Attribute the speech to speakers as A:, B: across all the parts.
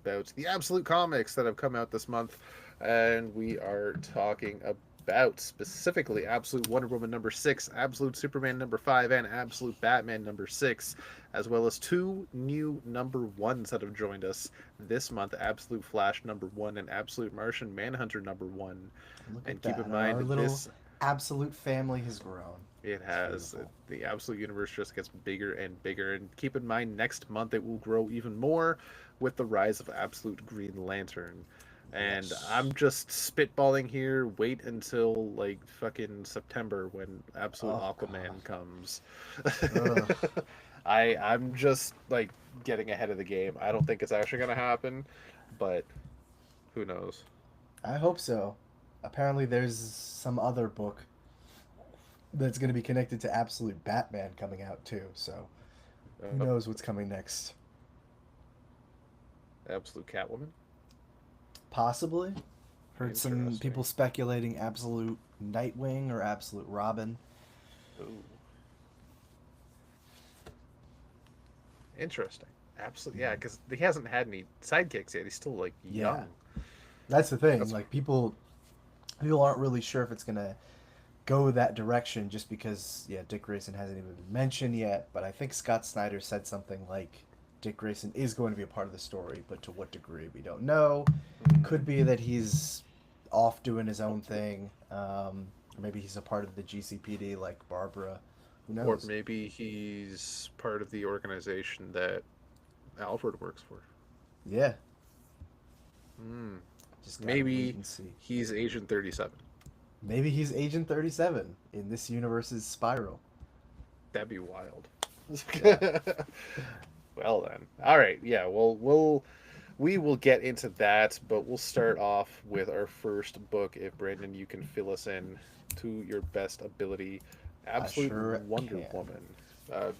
A: about the absolute comics that have come out this month, and we are talking about specifically Absolute Wonder Woman number 6, Absolute Superman number 5, and Absolute Batman number 6, as well as two new number 1s that have joined us this month, Absolute Flash number 1 and Absolute Martian Manhunter number 1.
B: Look
A: And
B: at
A: keep in
B: that. Our
A: mind,
B: little
A: this
B: absolute family has grown.
A: it
B: It's
A: has.
B: beautiful.
A: The absolute universe just gets bigger and bigger. And keep in mind, next month it will grow even more with the rise of Absolute Green Lantern. And
B: Yes.
A: I'm just spitballing here. Wait until like fucking September when Absolute
B: Oh God.
A: Aquaman comes.
B: Ugh.
A: I'm just like getting ahead of the game. I don't think it's actually gonna happen, but who knows?
B: I hope so. Apparently, there's some other book that's going to be connected to Absolute Batman coming out too. So who
A: Uh,
B: knows what's coming next?
A: Absolute Catwoman.
B: Possibly. Heard some
A: Interesting.
B: people speculating Absolute Nightwing or Absolute Robin.
A: Ooh. Interesting. Absolutely, yeah,
B: Mm.
A: because he hasn't had any sidekicks yet. He's still like
B: Yeah,
A: young.
B: that's the thing.
A: That's
B: Like people aren't really sure if it's gonna go that direction just because Dick Grayson hasn't even been mentioned yet. But I think Scott Snyder said something like Dick Grayson is going to be a part of the story, but to what degree we don't know. Could be that he's off doing his own thing. Or maybe he's a part of the GCPD like Barbara. Who
A: or
B: knows?
A: maybe he's part of the organization that Alfred works for.
B: Yeah,
A: Hmm.
B: just gotta wait
A: Maybe
B: and see.
A: he's Agent 37.
B: Maybe he's Agent 37 in this universe's Spiral.
A: That'd be wild.
B: Yeah.
A: Well then, all right. Yeah. Well, we will get into that, but we'll start off with our first book. If Brandon, you can fill us in to your best ability,
B: I
A: Absolute
B: sure
A: Wonder
B: can.
A: Woman.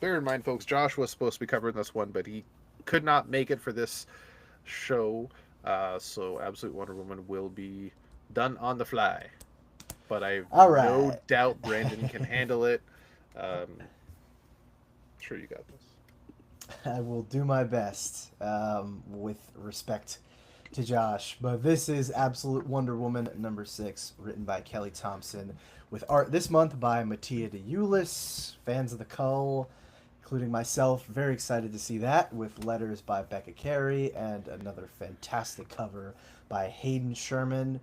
A: Bear in mind, folks, Josh was supposed to be covering this one, but he could not make it for this show. So Absolute Wonder Woman will be done on the fly. But I've
B: All
A: no
B: right.
A: doubt Brandon can handle it. Um, sure, you got this.
B: I will do my best with respect to Josh. But this is Absolute Wonder Woman number 6, written by Kelly Thompson, with art this month by Mattia de Eulis. Fans of the Cull, including myself, very excited to see that, with letters by Becca Carey and another fantastic cover by Hayden Sherman.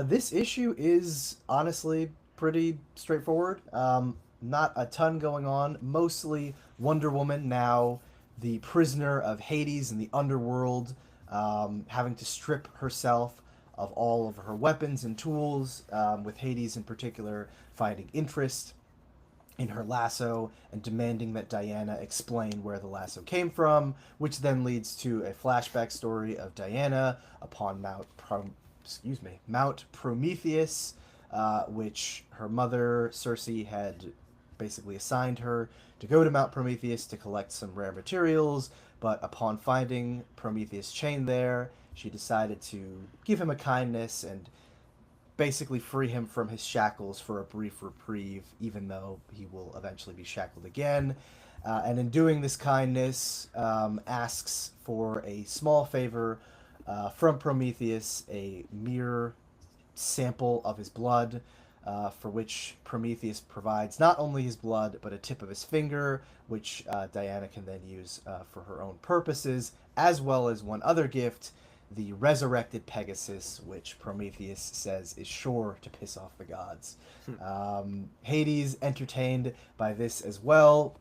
B: This issue is honestly pretty straightforward. Not a ton going on. Mostly Wonder Woman now the prisoner of Hades in the underworld, having to strip herself of all of her weapons and tools, with Hades in particular finding interest in her lasso and demanding that Diana explain where the lasso came from, which then leads to a flashback story of Diana upon Mount Prometheus, which her mother Circe had basically assigned her to go to Mount Prometheus to collect some rare materials. But upon finding Prometheus chained there, she decided to give him a kindness and basically free him from his shackles for a brief reprieve, even though he will eventually be shackled again. And in doing this kindness, asks for a small favor from Prometheus, a mere sample of his blood, for which Prometheus provides not only his blood, but a tip of his finger, which Diana can then use for her own purposes, as well as one other gift, the resurrected Pegasus, which Prometheus says is sure to piss off the gods. Hades, entertained by this as well,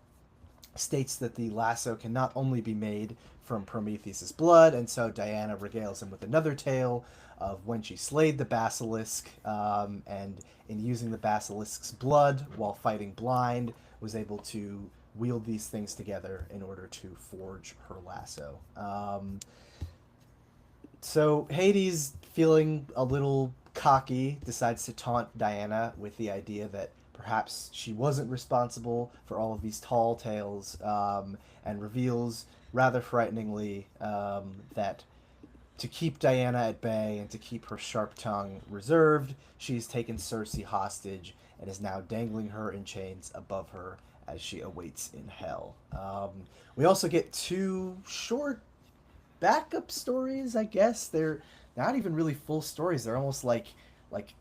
B: states that the lasso can not only be made from Prometheus's blood, and so Diana regales him with another tale of when she slayed the basilisk, and in using the basilisk's blood while fighting blind, was able to wield these things together in order to forge her lasso. So Hades, feeling a little cocky, decides to taunt Diana with the idea that perhaps she wasn't responsible for all of these tall tales, and reveals rather frighteningly that to keep Diana at bay and to keep her sharp tongue reserved, she's taken Circe hostage and is now dangling her in chains above her as she awaits in hell. We also get two short backup stories, I guess. They're not even really full stories. They're almost like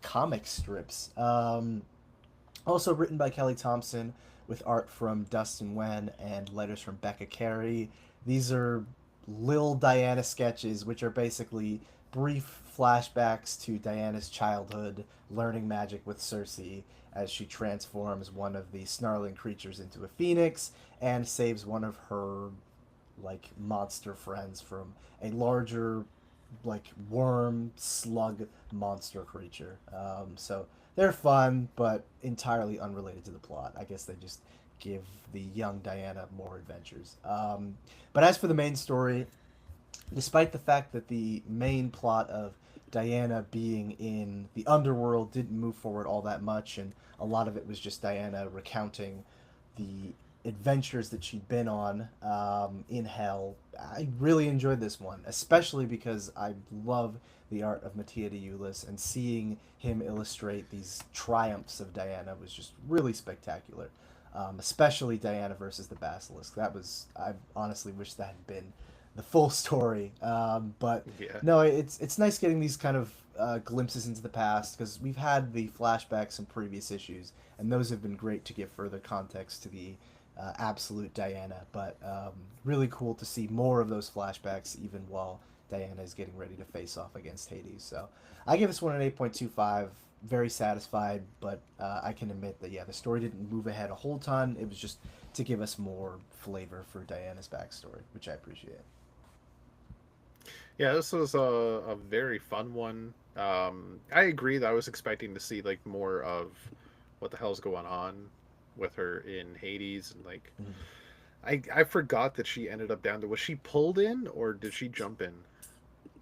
B: comic strips. Also written by Kelly Thompson with art from Dustin Wen and letters from Becca Carey. These are Lil Diana sketches, which are basically brief flashbacks to Diana's childhood, learning magic with Cersei as she transforms one of the snarling creatures into a phoenix and saves one of her like monster friends from a larger like worm slug monster creature. So they're fun, but entirely unrelated to the plot. I guess they just give the young Diana more adventures. But as for the main story, despite the fact that the main plot of Diana being in the underworld didn't move forward all that much, and a lot of it was just Diana recounting the adventures that she'd been on in Hell. I really enjoyed this one, especially because I love the art of Mattia de Ulis, and seeing him illustrate these triumphs of Diana was just really spectacular. Especially Diana versus the Basilisk. That was, I honestly wish that had been the full story. But
A: Yeah.
B: no, it's nice getting these kind of glimpses into the past because we've had the flashbacks in previous issues, and those have been great to give further context to the absolute Diana. But really cool to see more of those flashbacks even while Diana is getting ready to face off against Hades. So I give this one an 8.25. Very satisfied, but I can admit that yeah, the story didn't move ahead a whole ton. It was just to give us more flavor for Diana's backstory, which I appreciate.
A: Yeah, this was a very fun one. I agree that I was expecting to see like more of what the hell's going on with her in Hades, and like
B: Mhm.
A: I forgot that she ended up down there. Was she pulled in or did she jump in?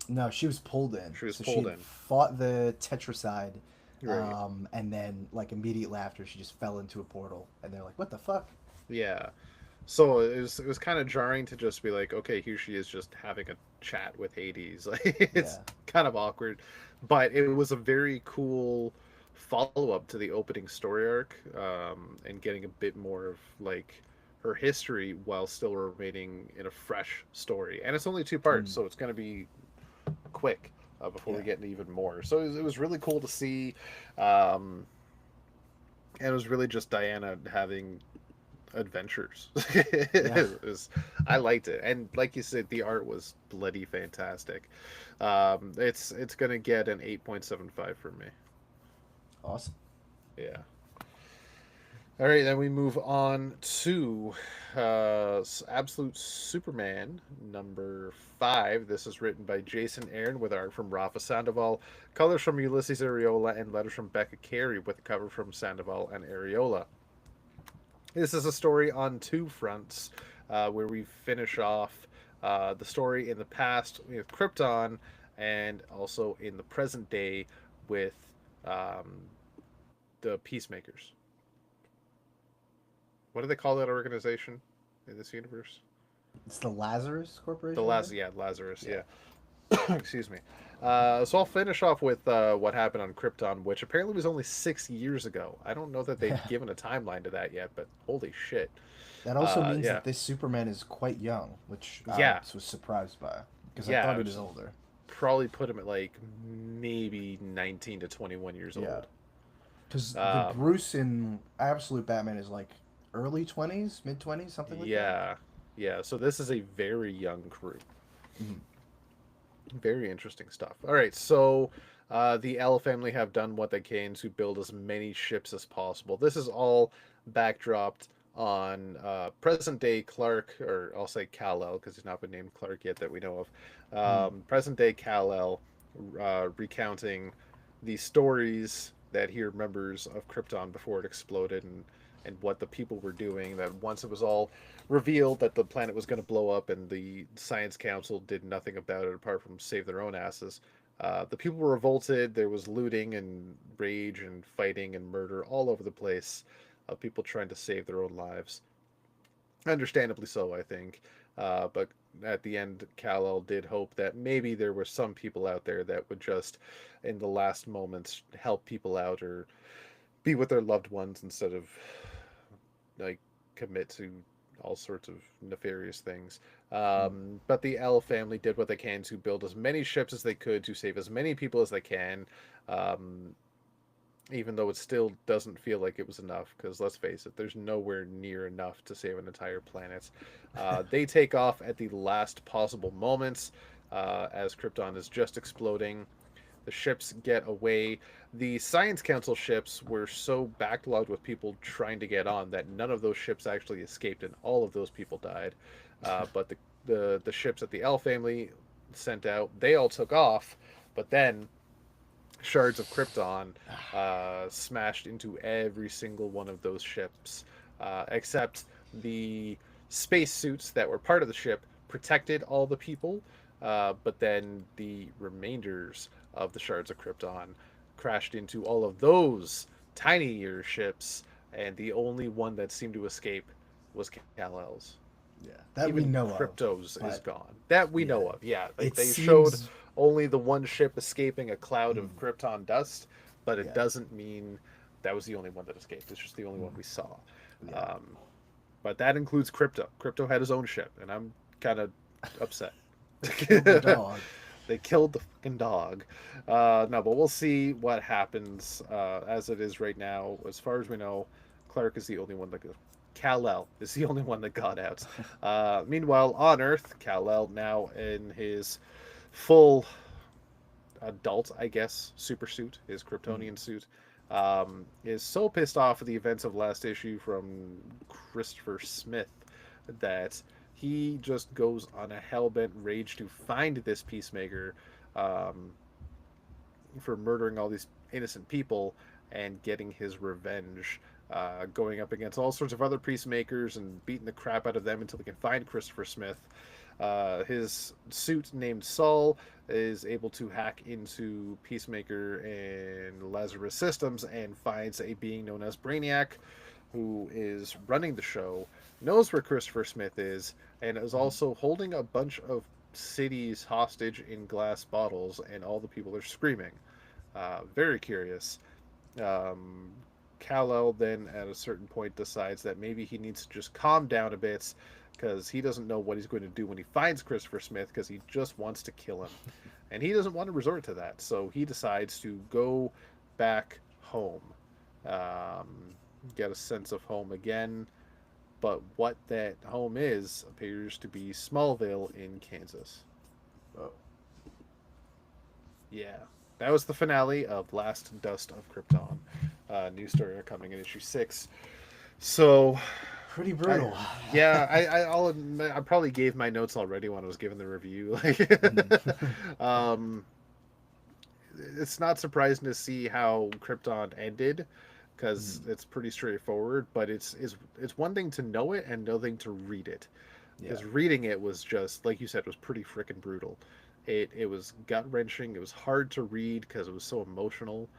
B: No, she was pulled in.
A: She was
B: So she
A: pulled
B: had
A: in.
B: fought the Tetracide,
A: Right.
B: and then like immediately after, she just fell into a portal, and they're like, "What the fuck?"
A: Yeah. So it was kind of jarring to just be like, okay, here she is just having a chat with Hades. Like it's
B: Yeah,
A: kind of awkward, but it was a very cool follow up to the opening story arc, and getting a bit more of like her history while still remaining in a fresh story. And it's only two parts,
B: mm,
A: so it's going to be quick before we
B: yeah,
A: get into even more. So it was really cool to see. Um, and it was really just Diana having adventures.
B: yeah.
A: It was, I liked it, and like you said, the art was bloody fantastic. It's gonna get an 8.75 from me.
B: Awesome.
A: Yeah. All right, then we move on to Absolute Superman number 5. This is written by Jason Aaron with art from Rafa Sandoval, colors from Ulysses Areola, and letters from Becca Carey with a cover from Sandoval and Areola. This is a story on two fronts, where we finish off the story in the past with Krypton, and also in the present day with um, the Peacemakers. What do they call that organization in this universe?
B: It's the Lazarus
A: The
B: Corporation, I think.
A: Yeah, Lazarus.
B: Yeah.
A: Yeah. Excuse me. So I'll finish off with what happened on Krypton, which apparently was only 6 years ago. I don't know that they've given a timeline to that yet, but holy shit.
B: That also means
A: Yeah.
B: that this Superman is quite young, which I
A: Yeah.
B: was surprised by because I
A: Yeah.
B: thought he was older.
A: Probably put him at like maybe 19 to 21 years
B: Yeah,
A: old.
B: because the
A: Um,
B: Bruce in Absolute Batman is like early 20s, mid 20s, something like that.
A: yeah. Yeah. So this is a very young crew.
B: Mhm.
A: Very interesting stuff. All right. So the L family have done what they can to build as many ships as possible. This is all backdropped on present day Clark, or I'll say Kal-El because he's not been named Clark yet that we know of.
B: Mhm.
A: Present day Kal-El, recounting the stories that he remembers of Krypton before it exploded, and what the people were doing. That once it was all revealed that the planet was going to blow up and the Science Council did nothing about it apart from save their own asses. The people were revolted. There was looting and rage and fighting and murder all over the place. People trying to save their own lives. Understandably so, I think. But at the end, Kal-El did hope that maybe there were some people out there that would just, in the last moments, help people out or be with their loved ones instead of like commit to all sorts of nefarious things.
B: Mm.
A: But the L family did what they can to build as many ships as they could to save as many people as they can. Um, Even though it still doesn't feel like it was enough, because let's face it, there's nowhere near enough to save an entire planet. They take off at the last possible moments as Krypton is just exploding. The ships get away. The Science Council ships were so backlogged with people trying to get on that none of those ships actually escaped, and all of those people died. But the ships that the L family sent out, they all took off, but then shards of Krypton smashed into every single one of those ships, except the spacesuits that were part of the ship protected all the people, but then the remainders of the shards of Krypton crashed into all of those tinier ships, and the only one that seemed to escape was Kal-El's.
B: Yeah, that we
A: Even
B: know of,
A: Crypto's is
B: but
A: gone. That we
B: yeah,
A: know of, yeah. Like
B: it
A: they showed
B: seems.
A: only the one ship escaping a cloud
B: Mm,
A: of Krypton dust, but it
B: yeah,
A: doesn't mean that was the only one that escaped. It's just the only one
B: mm,
A: we saw.
B: yeah.
A: Um, but that includes Crypto. Crypto had his own ship, and I'm kind of upset.
B: They killed the dog.
A: They killed the fucking dog. No, but we'll see what happens as it is right now. As far as we know, Clark is the only one that got. Kal-El is the only one that got out. Meanwhile, on Earth, Kal-El now in his full adult, I guess, super suit, his
B: Mm,
A: Kryptonian suit, is so pissed off at the events of last issue from Christopher Smith that he just goes on a hell-bent rage to find this peacemaker um, for murdering all these innocent people and getting his revenge. Going up against all sorts of other peacemakers and beating the crap out of them until he can find Christopher Smith. His suit named Saul is able to hack into Peacemaker and Lazarus Systems and finds a being known as Brainiac, who is running the show, knows where Christopher Smith is, and is
B: mm,
A: also holding a bunch of cities hostage in glass bottles, and all the people are screaming. Very curious. Um, Kal-El then, at a certain point, decides that maybe he needs to just calm down a bit because he doesn't know what he's going to do when he finds Christopher Smith because he just wants to kill him. And he doesn't want to resort to that. So he decides to go back home, um, get a sense of home again. But what that home is appears to be Smallville in Kansas.
B: oh,
A: Yeah. That was the finale of Last Dust of Krypton. New story coming in issue 6. So,
B: pretty
A: I,
B: brutal.
A: yeah, I'll admit, I probably gave my notes already when I was giving the review.
B: Mm.
A: um, it's not surprising to see how Krypton ended because
B: Mm,
A: it's pretty straightforward. But it's one thing to know it and another thing to read it.
B: yeah.
A: Because reading it was just like you said, was pretty freaking brutal. It was gut wrenching. It was hard to read because it was so emotional.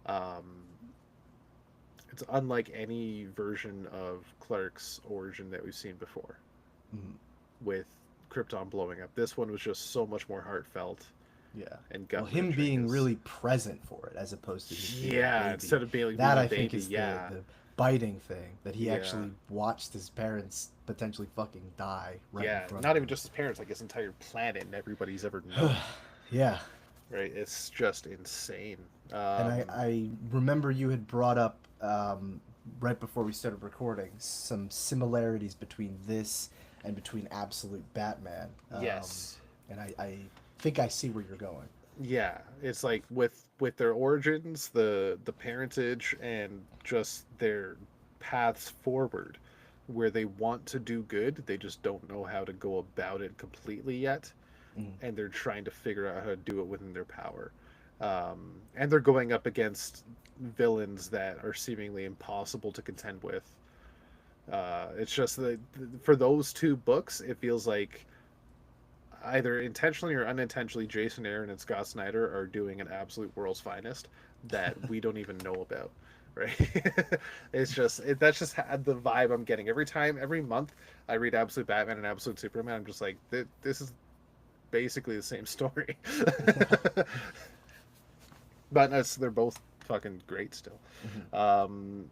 A: Um, it's unlike any version of Clark's origin that we've seen before
B: Mm,
A: with Krypton blowing up. This one was just so much more heartfelt
B: yeah.
A: and
B: Well,
A: gut
B: him
A: wrenching.
B: being
A: Is
B: really present for it as opposed to just being a
A: Yeah,
B: baby.
A: instead of being
B: That
A: a
B: I think
A: baby,
B: is
A: yeah,
B: the biting thing that he
A: yeah,
B: actually watched his parents potentially fucking die right in
A: yeah.
B: front of
A: Not even
B: him.
A: just his parents, like his entire planet and everybody's ever known.
B: Yeah.
A: Right? It's just insane.
B: And
A: Um,
B: I remember you had brought up right before we started recording some similarities between this and between Absolute Batman.
A: yes.
B: And I think I see where you're going.
A: Yeah, it's like with their origins, the parentage, and just their paths forward, where they want to do good, they just don't know how to go about it completely yet,
B: Mm,
A: and they're trying to figure out how to do it within their power. And they're going up against villains that are seemingly impossible to contend with. It's just that for those two books, it feels like either intentionally or unintentionally, Jason Aaron and Scott Snyder are doing an absolute world's finest that we don't even know about. Right? That's just the vibe I'm getting every time, every month I read Absolute Batman and Absolute Superman. I'm just like, this is basically the same story, but they're both fucking great still.
B: mhm.
A: Um,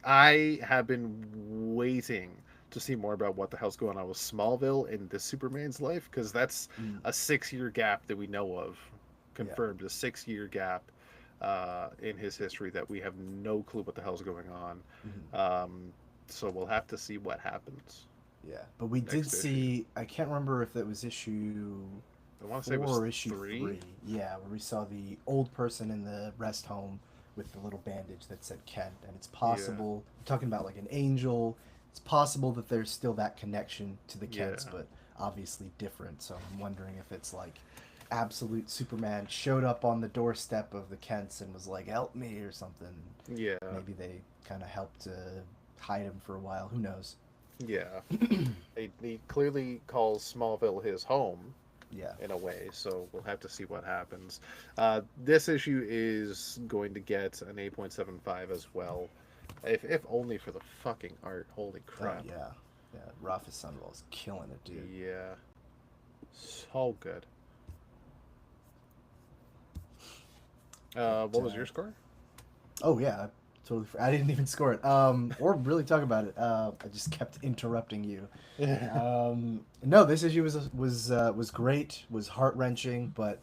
A: I have been waiting to see more about what the hell's going on with Smallville in this Superman's life, because that's
B: Mm,
A: a 6 year gap that we know of,
B: yeah.
A: confirmed a 6 year gap in his history that we have no clue what the hell's going on.
B: Mhm.
A: So we'll have to see what happens
B: Yeah, but we did
A: next issue.
B: see. I can't remember if that was issue
A: I want to say it
B: 4
A: was
B: or issue
A: three.
B: 3. Yeah, where we saw the old person in the rest home with the little bandage that said Kent, and it's
A: Yeah,
B: possible. We're talking about like an angel. It's possible that there's still that connection to the
A: yeah,
B: Kents, but obviously different. So I'm wondering if it's like absolute Superman showed up on the doorstep of the Kents and was like, "Help me" or something.
A: yeah,
B: Maybe they kind of helped hide him for a while. Who knows?
A: yeah. He clearly calls Smallville his home
B: Yeah.
A: in a way, so we'll have to see what happens. This issue is going to get an 8.75 as well, if only for the fucking art. Holy
B: Oh
A: crap!
B: yeah. Yeah. Rafa Sunwell's killing it, dude.
A: Yeah, so good.
B: But
A: What was your score?
B: oh yeah, I totally. I didn't even score it. Or really talk about it. I just kept interrupting you. No, this issue was great. Was heart wrenching, but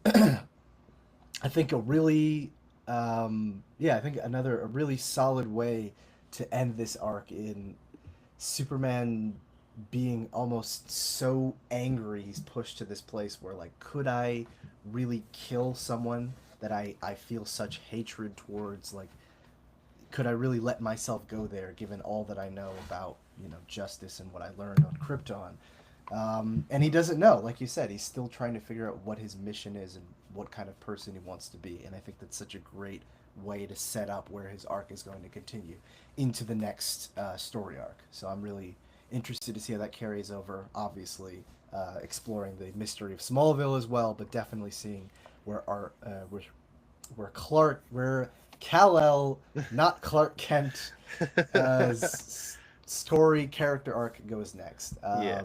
B: I think a really, yeah, I think another a really solid way to end this arc in Superman being almost so angry he's pushed to this place where like could I really kill someone that I feel such hatred towards, like could I really let myself go there given all that I know about, justice and what I learned on Krypton. And he doesn't know, like you said, he's still trying to figure out what his mission is and what kind of person he wants to be. And I think that's such a great way to set up where his arc is going to continue into the next story arc. So I'm really interested to see how that carries over. Obviously, exploring the mystery of Smallville as well, but definitely seeing where our where Kal-El, not Clark Kent, story character arc goes next.
A: Yeah,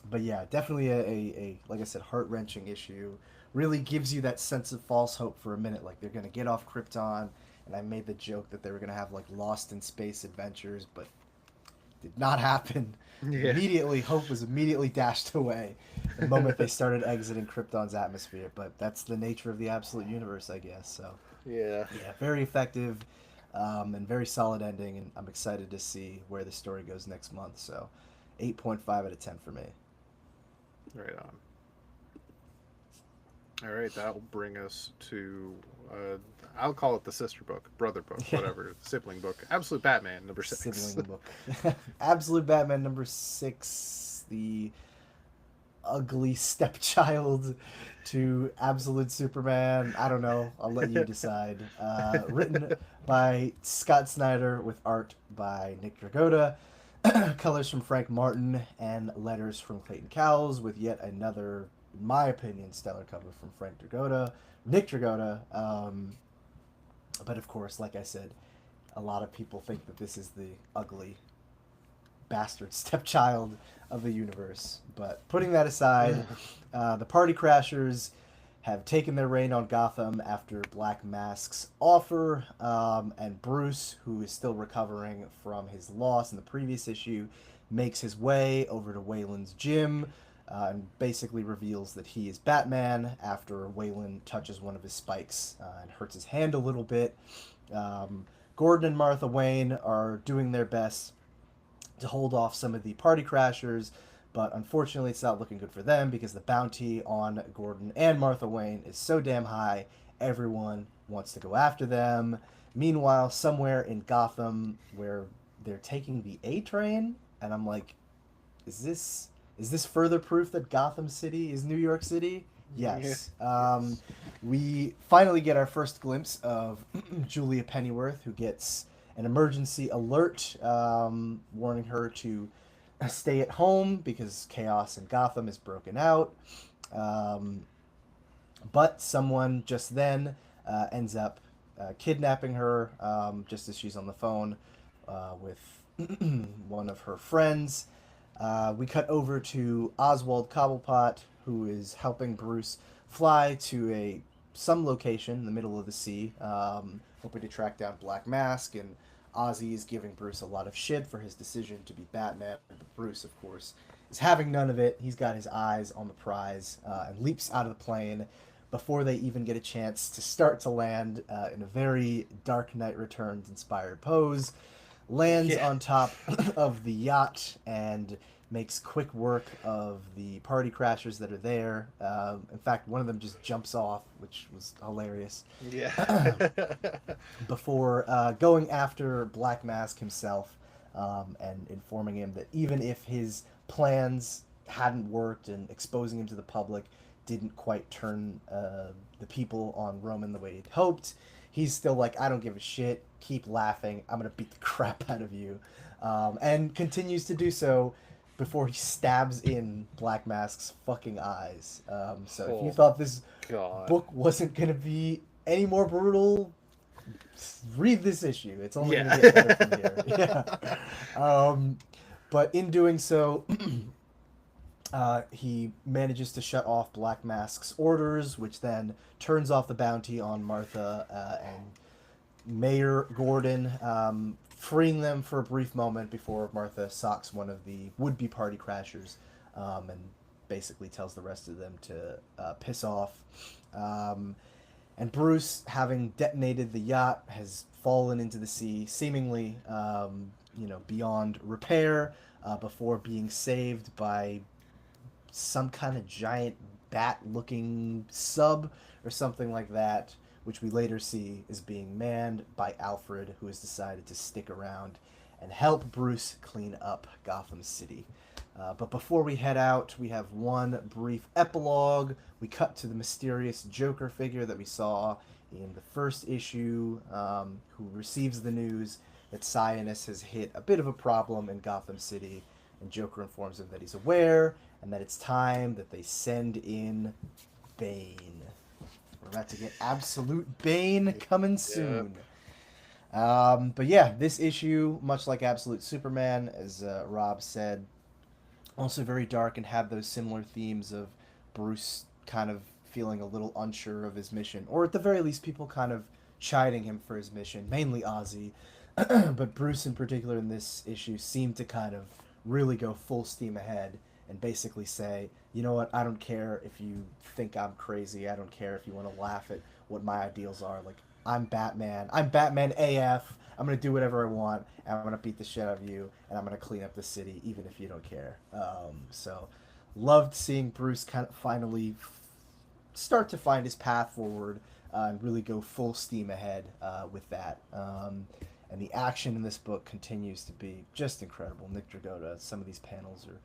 B: But yeah, definitely a like I said, heart wrenching issue. Really gives you that sense of false hope for a minute. Like they're gonna get off Krypton, and I made the joke that they were gonna have like Lost in Space adventures, but did not happen.
A: yeah,
B: Immediately, hope was immediately dashed away the moment they started exiting Krypton's atmosphere. But that's the nature of the absolute universe, I guess. So
A: yeah.
B: yeah, very effective, and very solid ending, and I'm excited to see where the story goes next month. So, 8.5 out of 10 for me.
A: Right on. All right, that'll bring us to I'll call it the sister book, brother book, whatever, sibling book. Absolute Batman number 6.
B: Sibling book. Absolute Batman number 6, the ugly stepchild to Absolute Superman. I don't know. I'll let you decide. Written by Scott Snyder with art by Nick Dragotta. Colors from Frank Martin and letters from Clayton Cowles with yet another, in my opinion, stellar cover from Nick Dragotta. But of course, like I said, a lot of people think that this is the ugly bastard stepchild of the universe. But putting that aside, the Party Crashers have taken their reign on Gotham after Black Mask's offer, and Bruce, who is still recovering from his loss in the previous issue, makes his way over to Wayland's gym, and basically reveals that he is Batman after Wayland touches one of his spikes and hurts his hand a little bit. Gordon and Martha Wayne are doing their best to hold off some of the Party Crashers, but unfortunately it's not looking good for them because the bounty on Gordon and Martha Wayne is so damn high, everyone wants to go after them. Meanwhile, somewhere in Gotham where they're taking the A train, and I'm like, is this further proof that Gotham City is New York City?
A: Yeah.
B: Yes.
A: Yes.
B: We finally get our first glimpse of Julia Pennyworth, who gets an emergency alert warning her to stay at home because chaos in Gotham is broken out. Um, but someone just then ends up kidnapping her just as she's on the phone with one of her friends. We cut over to Oswald Cobblepot, who is helping Bruce fly to some location in the middle of the sea, hoping to track down Black Mask and Ozzy is giving Bruce a lot of shit for his decision to be Batman, but Bruce, of course, is having none of it. He's got his eyes on the prize and leaps out of the plane before they even get a chance to start to land in a very Dark Knight Returns inspired pose. Lands
A: Yeah.
B: on top of the yacht and makes quick work of the party crashers that are there. In fact, one of them just jumps off, which was hilarious.
A: Yeah.
B: Before going after Black Mask himself and informing him that even if his plans hadn't worked and exposing him to the public didn't quite turn the people on Roman the way he'd hoped, he's still like, I don't give a shit. Keep laughing. I'm going to beat the crap out of you. And continues to do so before he stabs in Black Mask's fucking eyes. So if you
A: Oh
B: thought this
A: God.
B: book wasn't going to be any more brutal, read this issue. It's only going to get better from here. Yeah. But in doing so, he manages to shut off Black Mask's orders, which then turns off the bounty on Martha and Mayor Gordon, freeing them for a brief moment before Martha socks one of the would-be party crashers and basically tells the rest of them to piss off. And Bruce, having detonated the yacht, has fallen into the sea, seemingly, beyond repair, before being saved by some kind of giant bat-looking sub or something like that, which we later see is being manned by Alfred, who has decided to stick around and help Bruce clean up Gotham City. But before we head out, we have one brief epilogue. We cut to the mysterious Joker figure that we saw in the first issue, who receives the news that Sionis has hit a bit of a problem in Gotham City, and Joker informs him that he's aware and that it's time that they send in Bane. We're about to get absolute Bane coming soon. But yeah, this issue, much like Absolute Superman, as Rob said, also very dark and had those similar themes of Bruce kind of feeling a little unsure of his mission, or at the very least, people kind of chiding him for his mission, mainly Ozzy. But Bruce, in particular, in this issue, seemed to kind of really go full steam ahead and basically say, you know what, I don't care if you think I'm crazy. I don't care if you want to laugh at what my ideals are. Like, I'm Batman. I'm Batman AF. I'm going to do whatever I want, and I'm going to beat the shit out of you, and I'm going to clean up the city, even if you don't care. So, loved seeing Bruce kind of finally start to find his path forward and really go full steam ahead with that. And the action in this book continues to be just incredible. Nick Dragotta, some of these panels are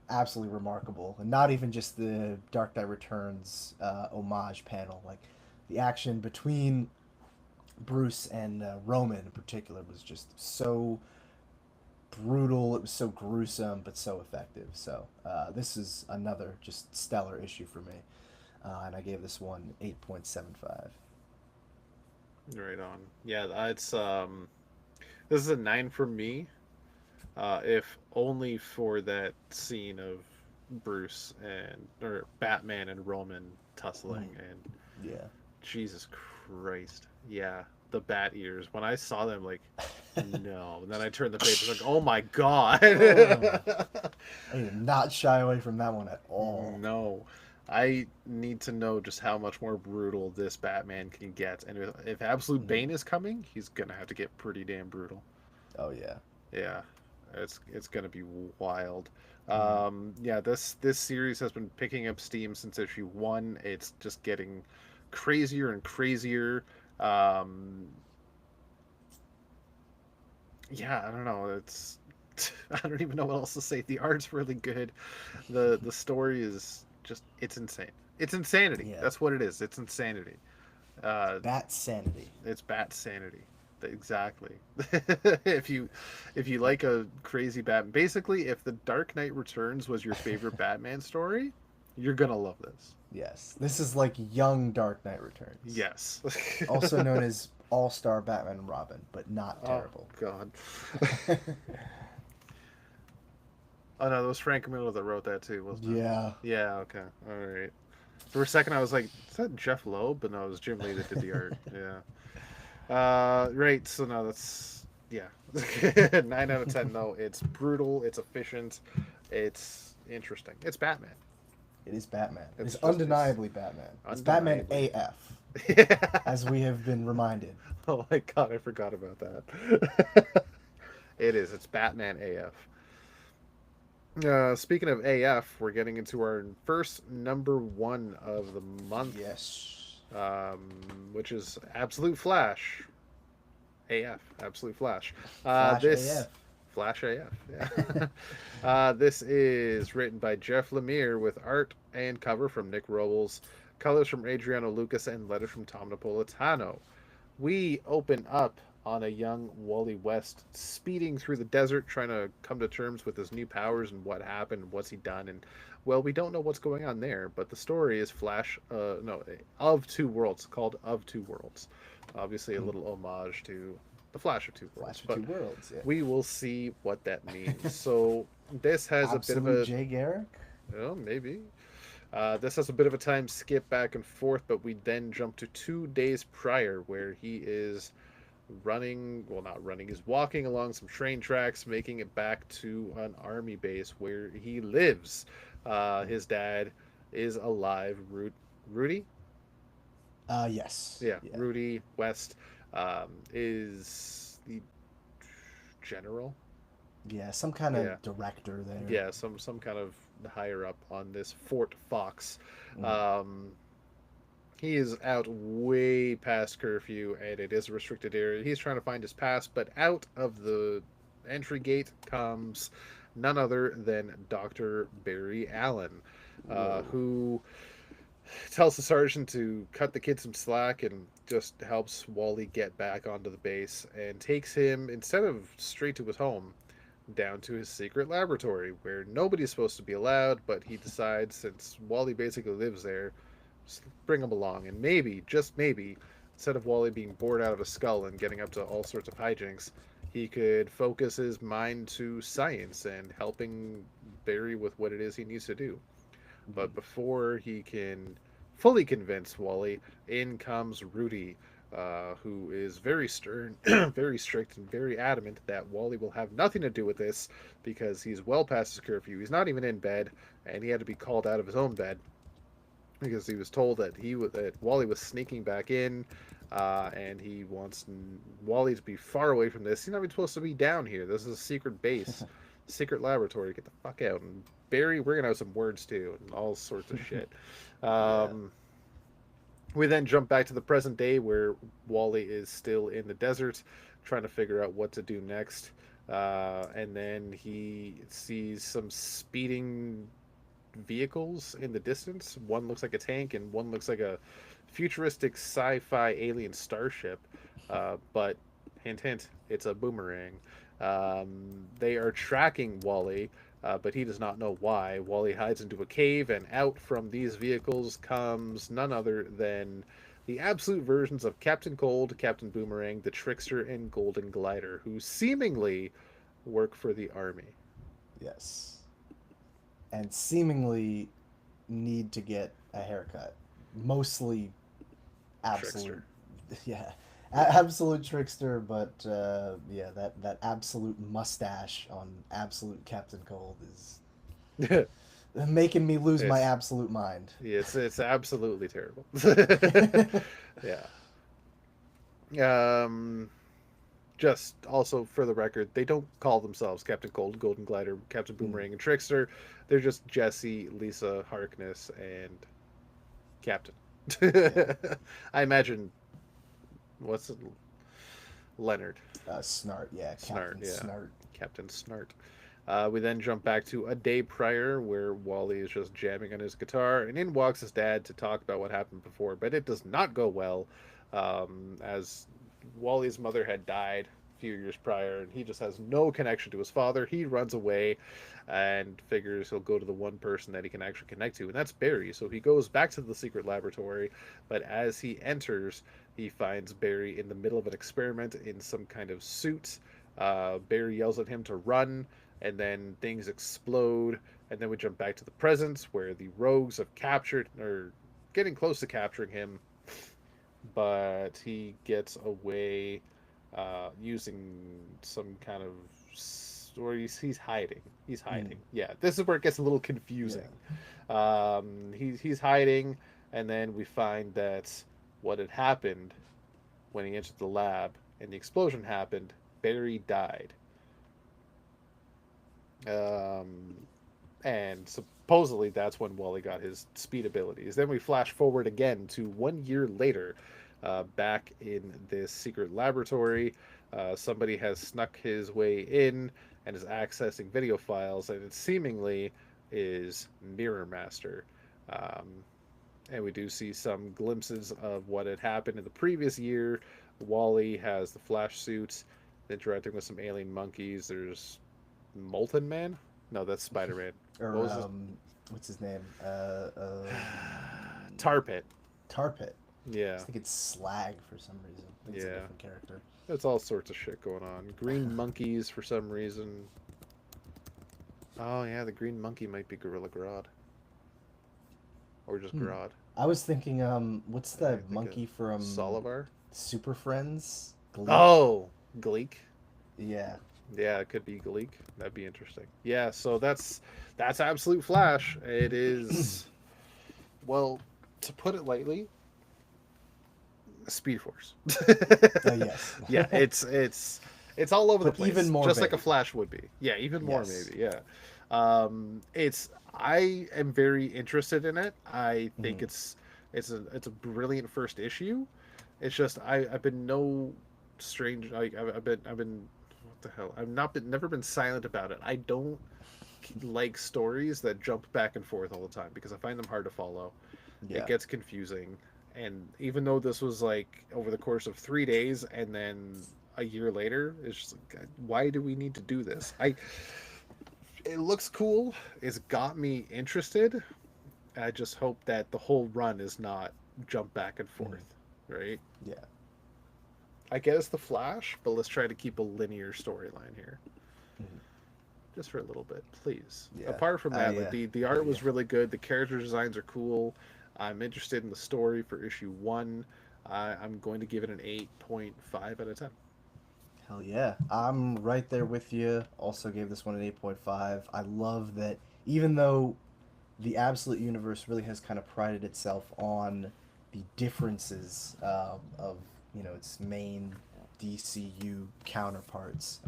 B: absolutely remarkable, and not even just the Dark Knight Returns homage panel. Like, the action between Bruce and Roman in particular was just so brutal. It was so gruesome, but so effective. So this is another just stellar issue for me, and I gave this one 8.75.
A: Right on. Yeah, it's this is a 9 for me. If only for that scene of Bruce and or Batman and Roman tussling and
B: Yeah.
A: Jesus Christ. Yeah, the bat ears. When I saw them, like, no. And then I turned the page, like, oh my god.
B: I did not shy away from that one at all.
A: No. I need to know just how much more brutal this Batman can get. And if Absolute
B: Mhm.
A: Bane is coming, he's going to have to get pretty damn brutal.
B: Oh yeah.
A: Yeah. It's going to be wild.
B: Mhm.
A: Yeah, this series has been picking up steam since issue 1. It's just getting crazier and crazier. Um, yeah, I don't know. It's I don't even know what else to say. The art's really good. The story is just it's insane. It's insanity.
B: Yeah.
A: That's what it is. It's insanity. Uh,
B: Bat sanity.
A: it's bat sanity. Exactly. if you like a crazy Batman, basically, if the Dark Knight Returns was your favorite Batman story, you're gonna love this.
B: Yes. This is like young Dark Knight Returns,
A: Yes.
B: also known as All Star Batman and Robin, but not
A: Oh
B: terrible.
A: God. Oh no, that was Frank Miller that wrote that too, wasn't it?
B: Yeah.
A: Yeah. Okay. All right. For a second, I was like, "Is that Jeff Loeb?" But no, it was Jim Lee that did the art. Yeah. Right. So no, that's Yeah. 9 out of 10 though. It's brutal, it's efficient, it's interesting. It's Batman.
B: It is Batman. It is
A: It's
B: undeniably Batman. It's Batman
A: undeniably.
B: AF,
A: Yeah.
B: as we have been reminded.
A: Oh my god, I forgot about that. It is. It's Batman AF. Speaking of AF, we're getting into our first number one of the month,
B: Yes.
A: um, which is Absolute Flash. AF, Absolute Flash.
B: Flash
A: This
B: AF.
A: Flash AF. Yeah. This is written by Jeff Lemire with art and cover from Nick Robles, colors from Adriano Lucas, and letters from Tom Napolitano. We open up on a young Wally West speeding through the desert, trying to come to terms with his new powers and what happened, what's he done, and well, we don't know what's going on there. But the story is Flash, no, of Two Worlds, called Of Two Worlds. Obviously, a
B: Hmm.
A: little homage to the Flash of Two Worlds,
B: Flash of
A: but
B: Two Worlds.
A: we will see what that means. So this has a bit of
B: Absolute
A: a,
B: Jay Garrick.
A: well, maybe this has a bit of a time skip back and forth, but we then jump to 2 days prior where he is running, well, not running, he's walking along some train tracks, making it back to an army base where he lives. His dad is alive. Rudy?
B: Yes.
A: Yeah,
B: Yeah.
A: Rudy West is the general.
B: Yeah. Some kind
A: Yeah,
B: of director there.
A: yeah, some kind of higher up on this Fort Fox.
B: Mm.
A: Um, he is out way past curfew, and it is a restricted area. He's trying to find his pass, but out of the entry gate comes none other than Dr. Barry Allen,
B: Whoa.
A: who tells the sergeant to cut the kid some slack and just helps Wally get back onto the base and takes him, instead of straight to his home, down to his secret laboratory where nobody's supposed to be allowed, but he decides, since Wally basically lives there, just bring him along. And maybe, just maybe, instead of Wally being bored out of his skull and getting up to all sorts of hijinks, he could focus his mind to science and helping Barry with what it is he needs to do.
B: Mhm.
A: But before he can fully convince Wally, in comes Rudy, who is very stern, very strict, and very adamant that Wally will have nothing to do with this because he's well past his curfew. He's not even in bed, and he had to be called out of his own bed because he was told that that Wally was sneaking back in, and he wants Wally to be far away from this. He's not even supposed to be down here. This is a secret base, secret laboratory. Get the fuck out. And Barry, we're gonna have some words too, and all sorts of shit.
B: Yeah.
A: Um, we then jump back to the present day where Wally is still in the desert, trying to figure out what to do next. And then he sees some speeding vehicles in the distance. One looks like a tank, and one looks like a futuristic sci-fi alien starship. But hint, hint, it's a boomerang. They are tracking Wally, but he does not know why. Wally hides into a cave, and out from these vehicles comes none other than the absolute versions of Captain Cold, Captain Boomerang, the Trickster, and Golden Glider, who seemingly work for the army.
B: Yes. And seemingly need to get a haircut. Mostly absolute,
A: Trickster.
B: yeah, absolute trickster. But yeah, that absolute mustache on absolute Captain Cold is making me lose my
A: it's
B: absolute mind.
A: it's absolutely terrible. Yeah. Um, just also for the record, they don't call themselves Captain Cold, Golden Glider, Captain
B: Mm,
A: Boomerang, and Trickster. They're just Jesse, Lisa, Harkness, and Captain.
B: yeah,
A: I imagine what's it, Leonard
B: Snart. Yeah,
A: Snart.
B: Captain
A: Yeah,
B: Snart.
A: Captain Snart. We then jump back to a day prior where Wally is just jamming on his guitar, and in walks his dad to talk about what happened before. But it does not go well, as Wally's mother had died a few years prior, and he just has no connection to his father. He runs away and figures he'll go to the one person that he can actually connect to, and that's Barry. So he goes back to the secret laboratory, but as he enters, he finds Barry in the middle of an experiment in some kind of suit. Barry yells at him to run, and then things explode, and then we jump back to the present where the rogues have captured or getting close to capturing him, but he gets away using some kind of or he's hiding. He's
B: Mm,
A: hiding. Yeah, this is where it gets a little
B: yeah.
A: confusing. He's hiding, and then we find that what had happened when he entered the lab and the explosion happened, Barry died. Um, and supposedly that's when Wally got his speed abilities. Then we flash forward again to 1 year later, back in this secret laboratory. Somebody has snuck his way in and is accessing video files, and it seemingly is Mirror Master. Um, and we do see some glimpses of what had happened in the previous year. Wally has the Flash suit, interacting with some alien monkeys. There's Molten Man. No, that's Spider Man. What
B: Or
A: was this?
B: what's his name?
A: Tar Pit.
B: Tar Pit. I
A: Yeah,
B: was thinking Slag for some reason. I think it's a
A: yeah.
B: different character.
A: There's all sorts of shit going on. Green monkeys for some reason. Oh yeah, the green monkey might be Gorilla Grodd or just
B: Hmm.
A: Grodd.
B: I was thinking, what's
A: I
B: the
A: think of
B: monkey from
A: Solivar.
B: Super Friends? Gleek?
A: Oh, Gleek.
B: Yeah.
A: Yeah, it could be Gleek. That'd be interesting. Yeah, so that's Absolute Flash. It is, well, to put it lightly, Speed Force.
B: Yes.
A: Yeah, it's all over the
B: But even
A: place,
B: more
A: just like a
B: vague.
A: Flash would be. Yeah, even more
B: Yes.
A: maybe. Yeah, it's I am very interested in it. I think
B: Mhm.
A: it's a brilliant first issue. It's just I've been no strange. Like I've been what the hell? I've not been never been silent about it. I don't like stories that jump back and forth all the time because I find them hard to follow. It
B: Yeah.
A: gets confusing, and even though this was like over the course of 3 days and then a year later, it's just like, why do we need to do this? It looks cool. It's got me interested. I just hope that the whole run is not jump back and
B: Mhm.
A: forth, right?
B: Yeah.
A: I get it's the Flash, but let's try to keep a linear storyline here,
B: Mhm.
A: just for a little bit, please.
B: Yeah.
A: Apart from that, like
B: Yeah.
A: the
B: Hear
A: art
B: you.
A: was really good. The character designs are cool. I'm interested in the story for issue one. I'm going to give it an 8.5 out of 10.
B: Hell yeah. I'm right there with you. Also gave this one an 8.5. I love that even though the Absolute Universe really has kind of prided itself on the differences of its main DCU counterparts.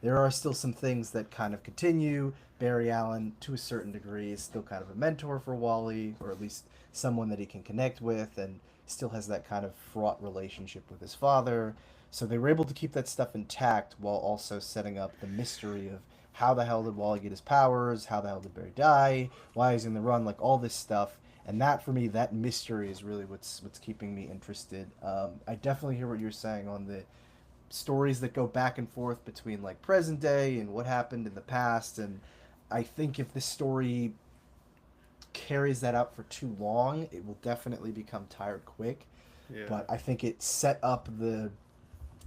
B: There are still some things that kind of continue. Barry Allen, to a certain degree, is still kind of a mentor for Wally, or at least someone that he can connect with, and still has that kind of fraught relationship with his father. So they were able to keep that stuff intact while also setting up the mystery of how the hell did Wally get his powers? How the hell did Barry die? Why is he in the run? Like all this stuff, and that for me, that mystery is really what's keeping me interested. I definitely hear what you're saying on the stories that go back and forth between like present day and what happened in the past, and I think if this story carries that out for too long, it will definitely become tired quick.
A: Yeah,
B: But I think it set up the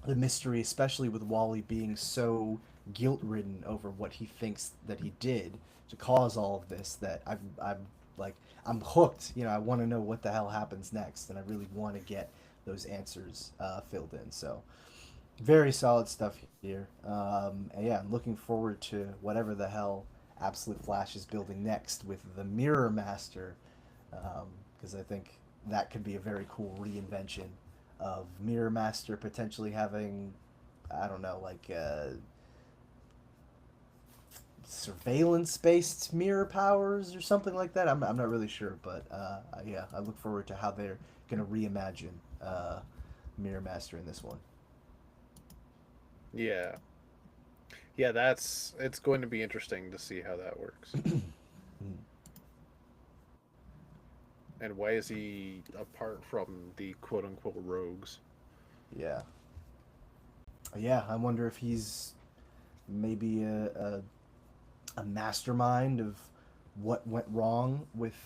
B: mystery, especially with Wally being so guilt ridden over what he thinks that he did to cause all of this, that I'm like I'm hooked. I want to know what the hell happens next, and I really want to get those answers filled in. So very solid stuff here. And yeah, I'm looking forward to whatever the hell Absolute Flash is building next with the Mirror Master, because I think that could be a very cool reinvention of Mirror Master potentially having, I don't know, like surveillance based mirror powers or something like that. I'm not really sure, but yeah, I look forward to how they're going to reimagine Mirror Master in this one.
A: yeah, yeah. That's it's going to be interesting to see how that works. And why is he apart from the quote unquote rogues?
B: Yeah. Yeah, I wonder if he's maybe a mastermind of what went wrong with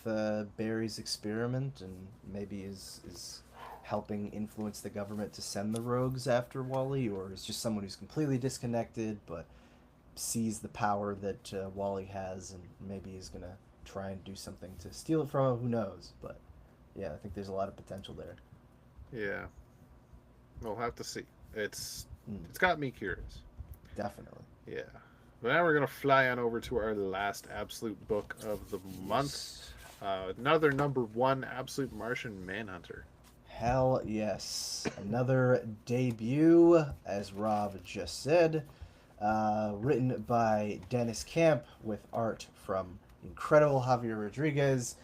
B: Barry's experiment, and maybe is helping influence the government to send the rogues after Wally, or is just someone who's completely disconnected but sees the power that Wally has, and maybe is gonna try and do something to steal it from him. Who knows? But yeah, I think there's a lot of potential there.
A: Yeah, we'll have to see. It's
B: Mm,
A: It's got me curious.
B: definitely.
A: Yeah. But now we're going to fly on over to our last absolute book of the month.
B: Yes.
A: Another number one, Absolute Martian Manhunter.
B: Hell yes. Another debut, as Rob just said, written by Dennis Camp with art from incredible Javier Rodriguez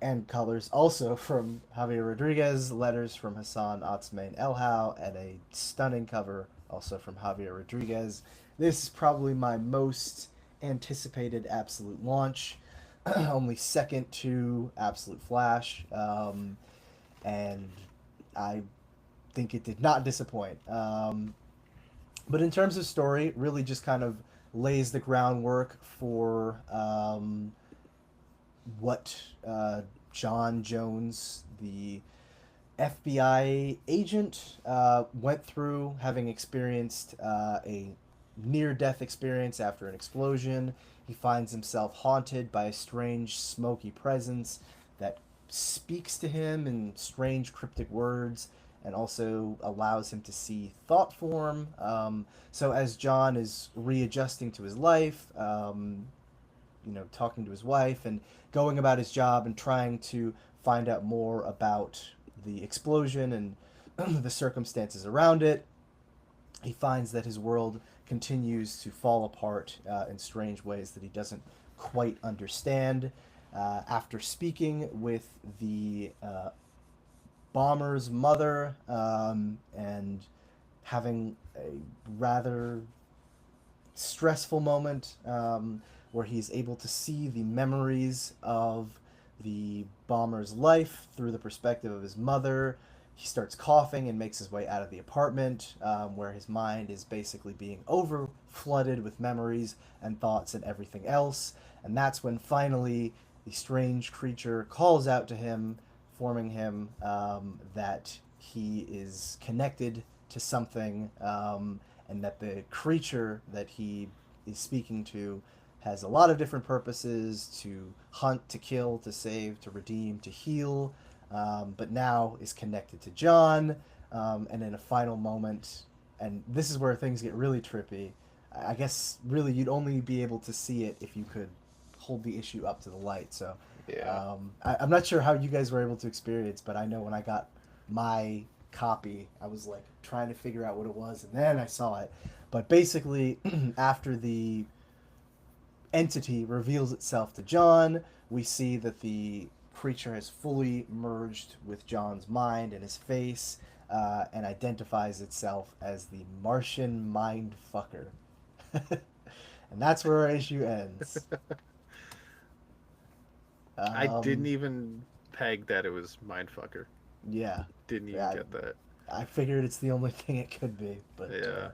B: and colors also from Javier Rodriguez, letters from Hassan Otsmane Elhau, and a stunning cover also from Javier Rodriguez. This is probably my most anticipated Absolute launch, only second to Absolute Flash, and I think it did not disappoint. But in terms of story, really just kind of lays the groundwork for what John Jones, the FBI agent, went through, having experienced a near death experience after an explosion. He finds himself haunted by a strange, smoky presence that speaks to him in strange, cryptic words and also allows him to see thought form. So, as John is readjusting to his life, talking to his wife and going about his job and trying to find out more about the explosion and the circumstances around it, he finds that his world continues to fall apart in strange ways that he doesn't quite understand. After speaking with the bomber's mother and having a rather stressful moment where he's able to see the memories of the bomber's life through the perspective of his mother. He starts coughing and makes his way out of the apartment where his mind is basically being over flooded with memories and thoughts and everything else. And that's when finally the strange creature calls out to him, informing him that he is connected to something and that the creature that he is speaking to has a lot of different purposes: to hunt, to kill, to save, to redeem, to heal, but now is connected to John. And in a final moment, and this is where things get really trippy. I guess really you'd only be able to see it if you could hold the issue up to the light. So
A: Yeah.
B: I'm not sure how you guys were able to experience, but I know when I got my copy, I was like trying to figure out what it was, and then I saw it. But basically, after the entity reveals itself to John, we see that the creature has fully merged with John's mind and his face, and identifies itself as the Martian Mind Fucker. And that's where our issue ends.
A: I didn't
B: Um,
A: even peg that it was Mindfucker.
B: yeah,
A: Didn't even
B: I,
A: get that.
B: I figured it's the only thing it could be,
A: Yeah.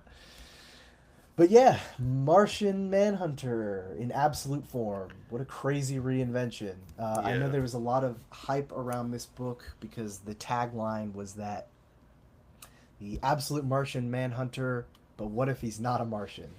B: but yeah, Martian Manhunter in absolute form. What a crazy reinvention. I know
A: Yeah.
B: there was a lot of hype around this book because the tagline was that the absolute Martian Manhunter, but what if he's not a Martian?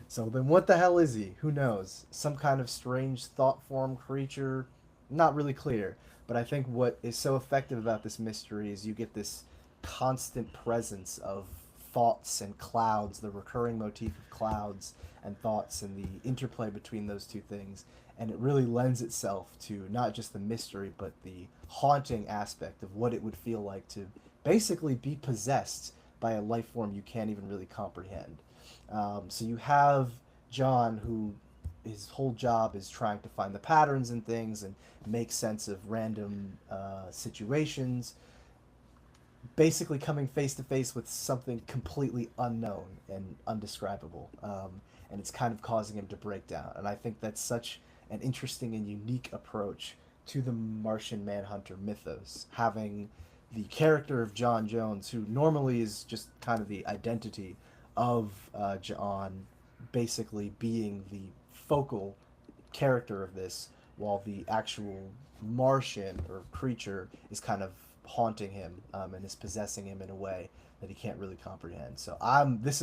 B: So then what the hell is he? Who knows? Some kind of strange thought form creature? Not really clear. But I think what is so effective about this mystery is you get this constant presence of thoughts and clouds, the recurring motif of clouds and thoughts and the interplay between those two things. And it really lends itself to not just the mystery, but the haunting aspect of what it would feel like to basically be possessed by a life form you can't even really comprehend. So you have John, who his whole job is trying to find the patterns in things and make sense of random situations, basically coming face to face with something completely unknown and undescribable. And it's kind of causing him to break down. And I think that's such an interesting and unique approach to the Martian Manhunter mythos, having the character of John Jones, who normally is just kind of the identity of John, basically being the focal character of this, while the actual Martian or creature is kind of haunting him and is possessing him in a way that he can't really comprehend. So this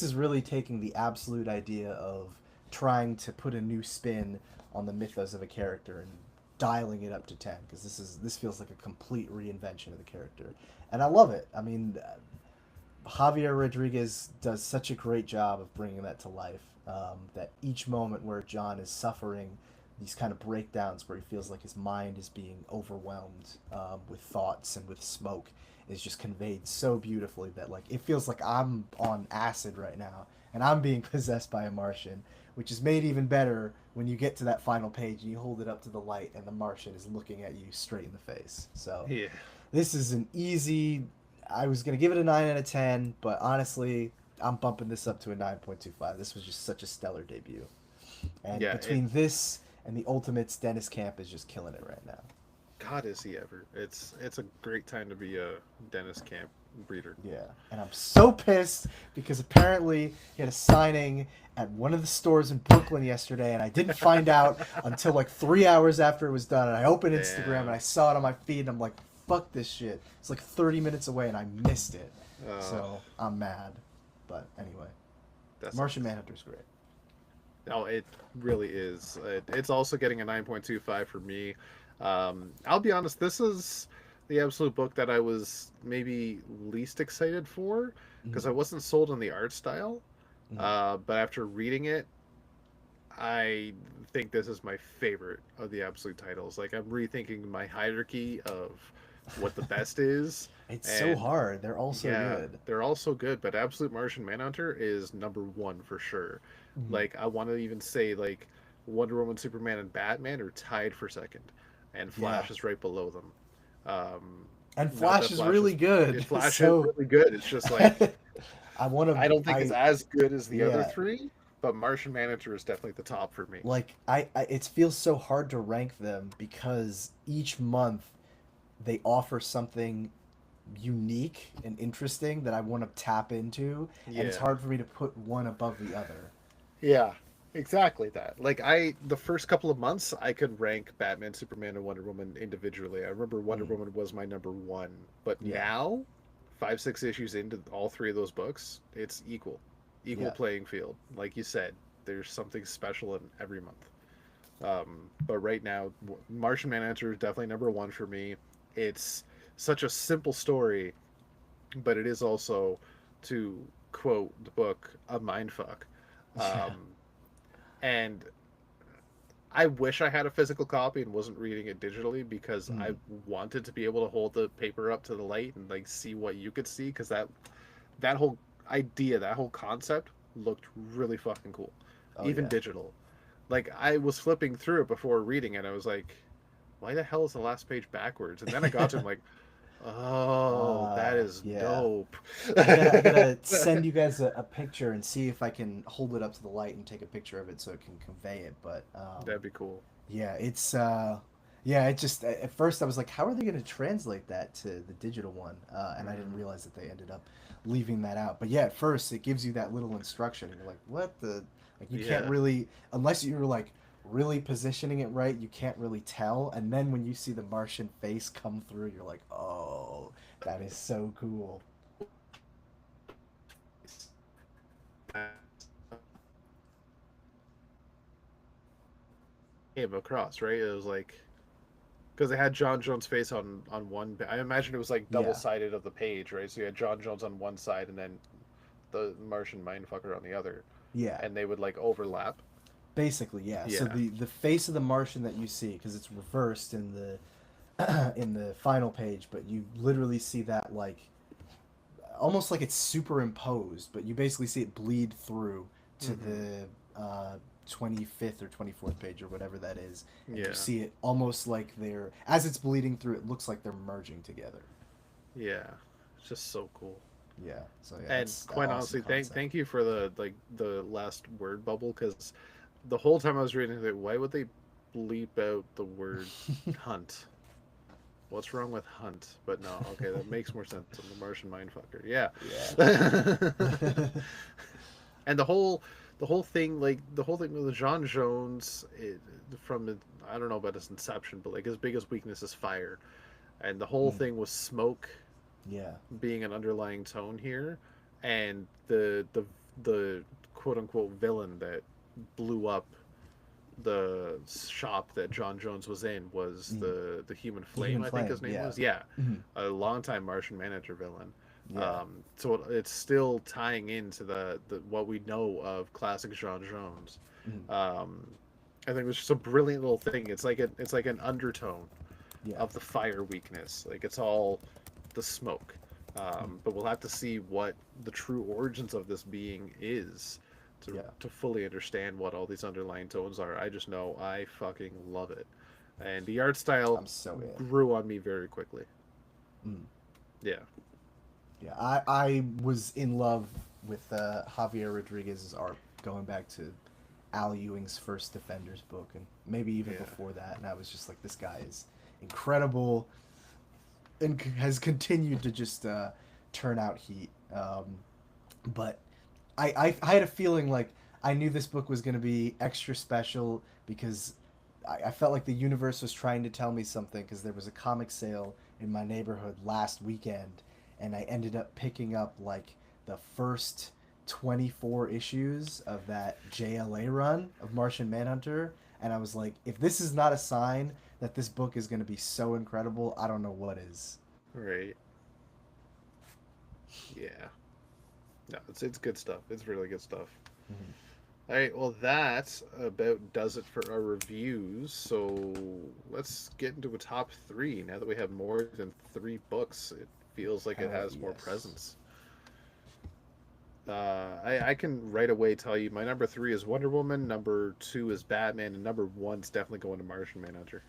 B: is really taking the absolute idea of trying to put a new spin on the mythos of a character and dialing it up to 10, because this feels like a complete reinvention of the character, and I love it. I mean, Javier Rodriguez does such a great job of bringing that to life. That each moment where John is suffering these kind of breakdowns where he feels like his mind is being overwhelmed with thoughts and with smoke is just conveyed so beautifully that like it feels like I'm on acid right now and I'm being possessed by a Martian, which is made even better when you get to that final page and you hold it up to the light and the Martian is looking at you straight in the face. So
A: Yeah.
B: this is an easy. I was gonna give it a 9 out of 10, but honestly, I'm bumping this up to a 9.25. This was just such a stellar debut, and
A: Yeah, it
B: between this and the Ultimates, Dennis Camp is just killing it right now.
A: God is he ever. It's a great time to be a Dennis Camp breeder.
B: Yeah, and I'm so pissed because apparently he had a signing at one of the stores in Brooklyn yesterday, and I didn't find out until like 3 hours after it was done. And I opened Instagram and I
A: Damn.
B: saw it on my feed, and I'm like, "Fuck this shit!" It's like 30 minutes away, and I missed it.
A: Uh,
B: So I'm mad. But anyway,
A: that
B: Martian
A: sucks.
B: Manhunter's great.
A: No, it really is. It's also getting a 9.25 for me. I'll be honest, this is the absolute book that I was maybe least excited for because
B: Mm-hmm.
A: I wasn't sold on the art style.
B: Mm-hmm.
A: But after reading it, I think this is my favorite of the absolute titles. Like I'm rethinking my hierarchy of what the best is,
B: It's so
A: and
B: hard. They're all so
A: yeah,
B: good.
A: they're all so good, but Absolute Martian Manhunter is number one for sure.
B: Mm-hmm.
A: Like I want to even say like Wonder Woman, Superman, and Batman are tied for second, and
B: Yeah,
A: Flash is right below them. Um,
B: and
A: not
B: Flash
A: that
B: is
A: Flash
B: really
A: is
B: good.
A: Flash is
B: So
A: really good. It's just like
B: I want to.
A: I don't think it's
B: I
A: as good as the other
B: Yeah.
A: three, but Martian Manhunter is definitely the top for me.
B: Like I it feels so hard to rank them because each month they offer something unique and interesting that I want to tap into, and it's
A: Yeah.
B: hard for me to put one above the other.
A: Yeah, exactly that. Like the first couple of months, I could rank Batman, Superman, and Wonder Woman individually. I remember Wonder
B: Mm,
A: Woman was my number one, but
B: yeah,
A: now, 5, 6 issues into all three of those books, it's equal
B: yeah,
A: playing field. Like you said, there's something special in every month. But right now, Martian Manhunter is definitely number one for me. It's such a simple story, but it is also, to quote the book, a mindfuck.
B: yeah.
A: Um, and I wish I had a physical copy and wasn't reading it digitally because I
B: Mm,
A: wanted to be able to hold the paper up to the light and like see what you could see because that whole idea, that whole concept looked really fucking cool,
B: oh
A: even
B: yeah.
A: digital. Like I was flipping through it before reading it, I was like, why the hell is the last page backwards? And then I got to it, I'm like, oh, that is
B: Yeah.
A: dope.
B: I gotta send you guys a picture and see if I can hold it up to the light and take a picture of it so it can convey it. But
A: That'd be cool.
B: yeah, it's yeah, it just at first I was like, how are they going to translate that to the digital one? And I didn't
A: Mm,
B: realize that they ended up leaving that out. But yeah, at first it gives you that little instruction, and you're like, what the? Like you can't
A: yeah.
B: really, unless you're like really positioning it right, you can't really tell. And then when you see the Martian face come through, you're like, oh, that is so cool.
A: Came across, right? It was like because they had John Jones' face on one. I imagine it was like double
B: Yeah,
A: sided of the page, right? So you had John Jones on one side and then the Martian mindfucker on the other,
B: yeah.
A: and they would like overlap.
B: Basically, yeah. So
A: Yeah.
B: the face of the Martian that you see, because it's reversed in the in the final page, but you literally see that like almost like it's superimposed, but you basically see it bleed through to
A: Mm-hmm.
B: the 25th or 24th page or whatever that is, and you
A: Yeah.
B: see it almost like they're as it's bleeding through. It looks like they're merging together.
A: Yeah. It's just so cool.
B: Yeah. So yeah,
A: And
B: it's an
A: quite
B: awesome
A: honestly,
B: concept.
A: thank you for the like the last word bubble because the whole time I was reading it, why would they bleep out the word hunt? What's wrong with hunt? But no, okay, that makes more sense. I'm the Martian mindfucker. Yeah.
B: Yeah.
A: And the whole thing with John Jones from I don't know about his inception, but like his biggest weakness is fire, and the whole
B: Mm,
A: thing was smoke
B: yeah.
A: being an underlying tone here, and the quote unquote villain that blew up the shop that John Jones was in was
B: Mm.
A: the Human
B: The
A: Flame,
B: human
A: I think
B: flame.
A: his name
B: Yeah.
A: was. Yeah,
B: Mhm.
A: a longtime Martian manager villain.
B: Yeah.
A: So it's still tying into the what we know of classic Jean Jones.
B: Mhm.
A: Um, I think it was just a brilliant little thing. It's like an undertone
B: Yeah.
A: of the fire weakness. Like it's all the smoke.
B: Mhm.
A: But we'll have to see what the true origins of this being is
B: Yeah.
A: to fully understand what all these underlying tones are. I just know I fucking love it, and the art style
B: I'm so in.
A: grew on me very quickly.
B: Mm.
A: Yeah,
B: Yeah, I was in love with Javier Rodriguez's art going back to Al Ewing's first Defenders book, and maybe even
A: yeah,
B: before that. And I was just like, this guy is incredible and has continued to just turn out heat. But I had a feeling like I knew this book was going to be extra special because I felt like the universe was trying to tell me something because there was a comic sale in my neighborhood last weekend, and I ended up picking up like the first 24 issues of that JLA run of Martian Manhunter, and I was like, if this is not a sign that this book is going to be so incredible, I don't know what is.
A: right, yeah. No, it's good stuff. It's really good stuff.
B: Mm-hmm.
A: All right, well, that about does it for our reviews. So let's get into a top three. Now that we have more than three books, it feels like it
B: Hell
A: has more
B: yes.
A: presence. I can right away tell you my number three is Wonder Woman, number two is Batman, and number one's definitely going to Martian Manhunter.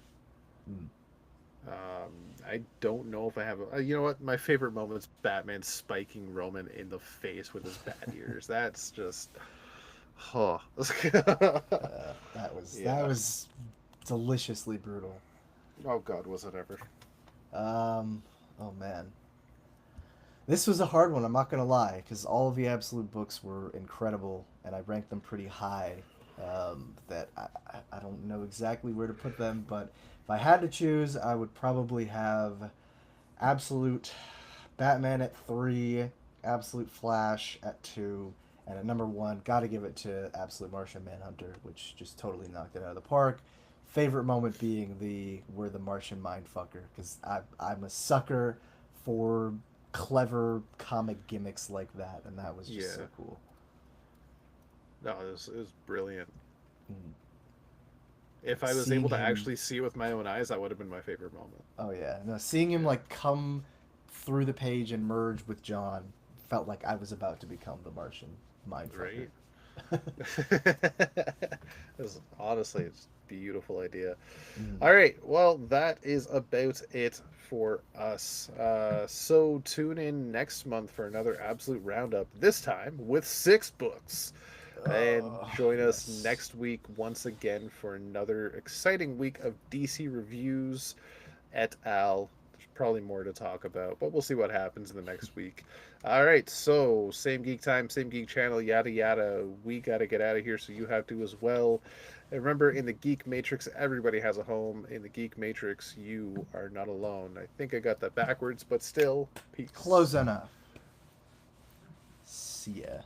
B: Mm.
A: I don't know if I have. You know what? My favorite moment is Batman spiking Roman in the face with his bat ears. That's just, oh,
B: That
A: yeah.
B: was deliciously brutal.
A: Oh God, was it ever?
B: Um, oh man, this was a hard one. I'm not gonna lie, because all of the Absolute books were incredible, and I ranked them pretty high. That I don't know exactly where to put them, but if I had to choose, I would probably have Absolute Batman at three, Absolute Flash at two, and at number one, gotta give it to Absolute Martian Manhunter, which just totally knocked it out of the park. Favorite moment being the where the Martian mindfucker, because I'm a sucker for clever comic gimmicks like that, and that was just
A: Yeah.
B: so cool.
A: No, it was brilliant.
B: Mm.
A: If I was
B: Seeing
A: able to
B: him,
A: actually see it with my own eyes, that would have been my favorite moment.
B: oh yeah, no, seeing him
A: Yeah.
B: like come through the page and merge with John felt like I was about to become the Martian mindfucker.
A: Right. It's, honestly, it's a beautiful idea.
B: Mm.
A: All right, well, that is about it for us. So tune in next month for another absolute roundup. This time with six books, and join us
B: Yes.
A: next week once again for another exciting week of DC reviews et al. There's probably more to talk about, but we'll see what happens in the next week. All right, so same geek time, same geek channel, yada yada. We got to get out of here, so you have to as well. And remember, in the Geek Matrix, everybody has a home. In the Geek Matrix, you are not alone. I think I got that backwards, but still,
B: Close
A: peace.
B: enough. See ya.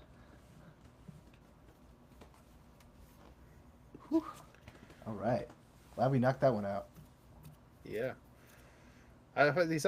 B: Whew. All right. Glad we knocked that one out.
A: Yeah. These